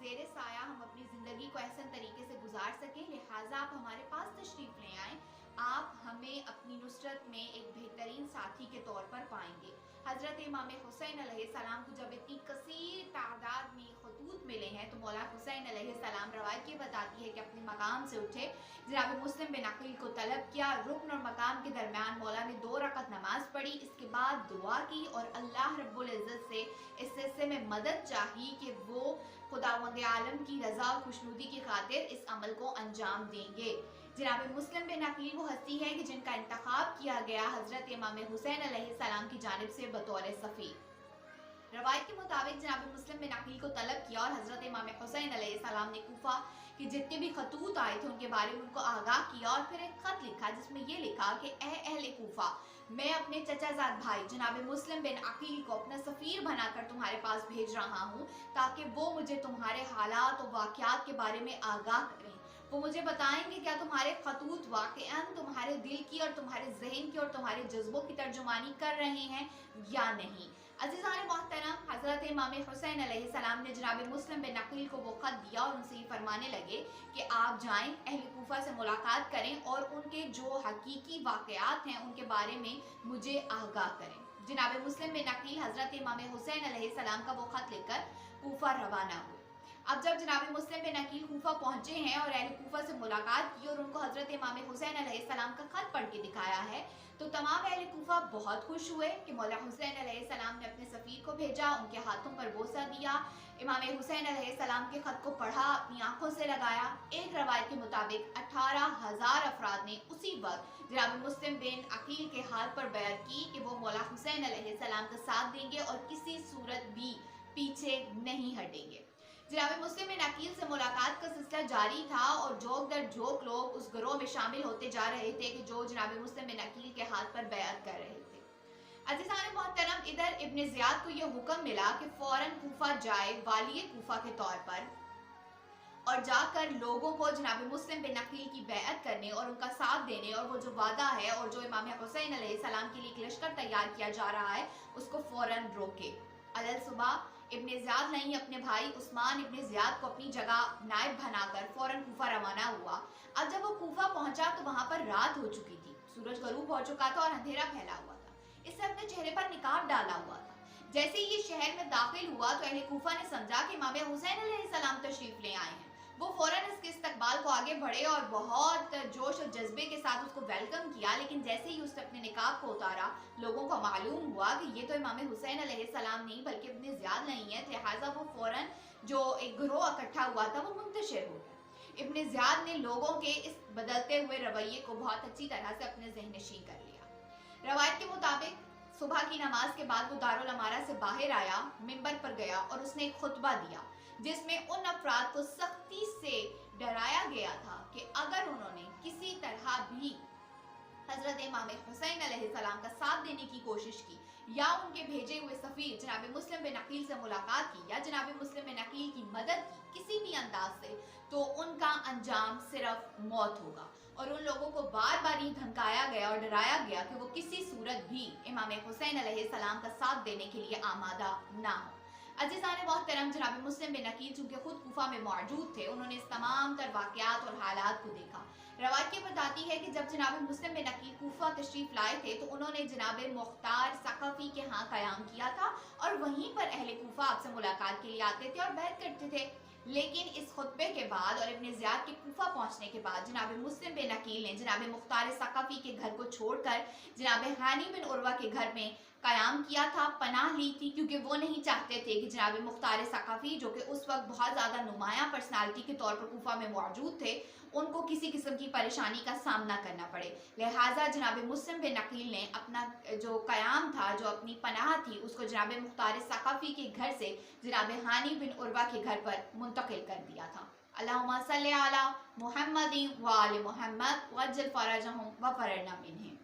ज़ेर साया हम अपनी ज़िंदगी को एहसन तरीके से गुजार सकें, लिहाजा आप हमारे पास तशरीफ़ ले आएँ। आप हमें अपनी नुसरत में एक बेहतरीन साथी के तौर पर पाएंगे। हज़रत इमाम हुसैन अलैहिस्सलाम को जब इतनी कसीर तादाद में खतूत मिले हैं तो मौला हुसैन अलैहिस्सलाम रवायत ये बताती है कि अपने मकाम से उठे, जनाब मुस्लिम बिन अकील को तलब किया, रुकन और मकाम के दरमियान मौला ने 2 रकत नमाज पढ़ी, इसके बाद दुआ की और अल्लाह रब्बुल इज़्ज़त से इस सिलसिले में मदद चाहिए कि वो खुदावंद आलम की रज़ा और खुशनुदी की खातिर इस अमल को अंजाम देंगे। जनाब मुस्लिम बिन अकील वो हस्ती है कि जिनका इंतखाब किया गया हज़रत इमाम हुसैन अलैहिस्सलाम की जानिब से बतौर सफ़ीर। रवायत के मुताबिक जनाब मुस्लिम बिन अकील को तलब किया और हज़रत इमाम हुसैन अलैहिस्सलाम ने कूफा कि जितने भी खतूत आए थे उनके बारे में उनको आगाह किया और फिर एक खत लिखा जिसमें ये लिखा कि ए अहले कूफा, मैं अपने चचाजाद भाई जनाब मुस्लिम बिन अकील को अपना सफ़ीर बनाकर तुम्हारे पास भेज रहा हूँ ताकि वो मुझे तुम्हारे हालात और वाक़यात के बारे में आगाह करें। वो मुझे बताएंगे क्या तुम्हारे खतूत वाक़अन तुम्हारे दिल की और तुम्हारे जहन की और तुम्हारे जज्बों की तर्जुमानी कर रहे हैं या नहीं। अज़ीज़ान मोहतरम, हज़रत इमाम हुसैन अलैहिस्सलाम ने जनाब मुस्लिम बिन अकील को वो ख़त दिया और उनसे ये फरमाने लगे कि आप जाएं, अहले कूफा से मुलाकात करें और उनके जो हकीकी वाक़यात हैं उनके बारे में मुझे आगाह करें। जनाब मुस्लिम बिन अकील हज़रत इमाम हुसैन अलैहिस्सलाम का वो ख़त लेकर कूफा रवाना हुए। अब जब जनाब मुस्लिम बिन अकील कूफा पहुंचे हैं और अहले कूफा से मुलाकात की और उनको हज़रत इमाम हुसैन अलैहिस्सलाम का खत पढ़ के दिखाया है तो तमाम अहले कूफा बहुत खुश हुए कि मौला हुसैन अलैहिस्सलाम ने अपने सफ़ीर को भेजा, उनके हाथों पर बोसा दिया, इमाम हुसैन अलैहिस्सलाम के खत को पढ़ा, अपनी आंखों से लगाया। एक रवायत के मुताबिक 18,000 अफराद ने उसी वक्त जनाब मुस्लिम बिन अकील के हाथ पर बैत की कि वो मौला हुसैन अलैहिस्सलाम का साथ देंगे और किसी सूरत भी पीछे नहीं हटेंगे। जनाब मुस्लिम बिन अकील से मुलाकात का सिलसिला जारी था और जोक दर जोक लोग उस गिरोह में शामिल होते जा रहे थे कि जो जनाब मुस्लिम बिन अकील के हाथ पर बैत कर रहे थे। अज़ीज़ान मोहतरम, इधर इब्न ज़ियाद को यह हुक्म मिला कि फौरन कूफा जाए वाली कूफा के तौर पर और जाकर लोगों को जनाब मुस्लिम बिन अकील की बैअत करने और उनका साथ देने और वो जो वादा है और जो इमाम हुसैन अलैहिस्सलाम के लिए एक लश्कर तैयार किया जा रहा है उसको फौरन रोके। अलल सुबह इब्न ज़ियाद नहीं अपने भाई उस्मान इब्न ज़ियाद को अपनी जगह नायब बनाकर फौरन कूफा रवाना हुआ। अब जब वो कूफा पहुंचा तो वहां पर रात हो चुकी थी, सूरज गरूब हो चुका था और अंधेरा फैला हुआ था। इससे अपने चेहरे पर निकाब डाला हुआ था। जैसे ही ये शहर में दाखिल हुआ तो अहले कूफा ने समझा कि इमाम हुसैन अलैहिस्सलाम तशरीफ ले आए हैं। वो फौरन इसके इस्तकबाल को आगे बढ़े और बहुत जोश और जज्बे के साथ उसको वेलकम किया, लेकिन जैसे ही उसने अपने निकाब को उतारा लोगों को मालूम हुआ कि ये तो इमाम हुसैन अलैहिस्सलाम नहीं बल्कि इब्न ज़ियाद नहीं है, लिहाजा वो फौरन जो एक गिरोह इकट्ठा हुआ था वो मुंतशिर हो गया। इब्न ज़ियाद ने लोगों के इस बदलते हुए रवैये को बहुत अच्छी तरह से अपने ज़हनशीं कर लिया। रवायत के मुताबिक सुबह की नमाज के बाद वो दारुल अमारा से बाहर आया, मिंबर पर गया और उसने एक खुतबा दिया जिसमें उन अफराद को सख्ती से डराया गया था कि अगर उन्होंने किसी तरह भी हज़रत इमाम हुसैन अलैहिस्सलाम का साथ देने की कोशिश की या उनके भेजे हुए सफ़ीर जनाब मुस्लिम बिन अकील से मुलाकात की या जनाब मुस्लिम बिन अकील की मदद की किसी भी अंदाज से तो उनका अंजाम सिर्फ मौत होगा। और उन लोगों को बार बार ये धमकाया गया और डराया गया कि वो किसी सूरत भी इमाम हुसैन अलैहिस्सलाम का साथ देने के लिए आमादा ना हो। अज़ीज़ान मोहतरम, जनाब मुस्लिम बिन अकील चूँकि खुद कूफा में मौजूद थे, उन्होंने इस तमाम तर वाक़यात और हालात को देखा। रवायत ये बताती है कि जब जनाब मुस्लिम बिन अकील कूफा तशरीफ लाए थे तो उन्होंने जनाब मुख्तार सक़फ़ी के यहाँ क़याम किया था और वहीं पर अहले कूफा आपसे मुलाकात के लिए आते थे और बैत करते थे। लेकिन इस खुतबे के बाद और इब्न ज़ियाद के कूफा पहुंचने के बाद जनाब मुस्लिम बिन अकील ने जनाब मुख्तार सक़फ़ी के घर को छोड़कर जनाब हानी बिन उर्वा के घर में क़याम किया था, पनाह ली थी, क्योंकि वो नहीं चाहते थे कि जनाब मुख्तार सक़फ़ी जो कि उस वक्त बहुत ज़्यादा नुमायाँ पर्सनालिटी के तौर पर कूफा में मौजूद थे उनको किसी किस्म की परेशानी का सामना करना पड़े। लिहाजा जनाब मुस्लिम बिन अकील ने अपना जो क़याम था, जो अपनी पनाह थी, उसको जनाब मुख्तार सक़फ़ी के घर से जनाब हानी बिन उर्वा के घर पर मुंतकिल कर दिया था। अल्लाहुम्मा सल्लि अला मुहम्मदिन व आलि मुहम्मद वअज्जिल फ़रजहुम व फ़रजना मिन्हुम।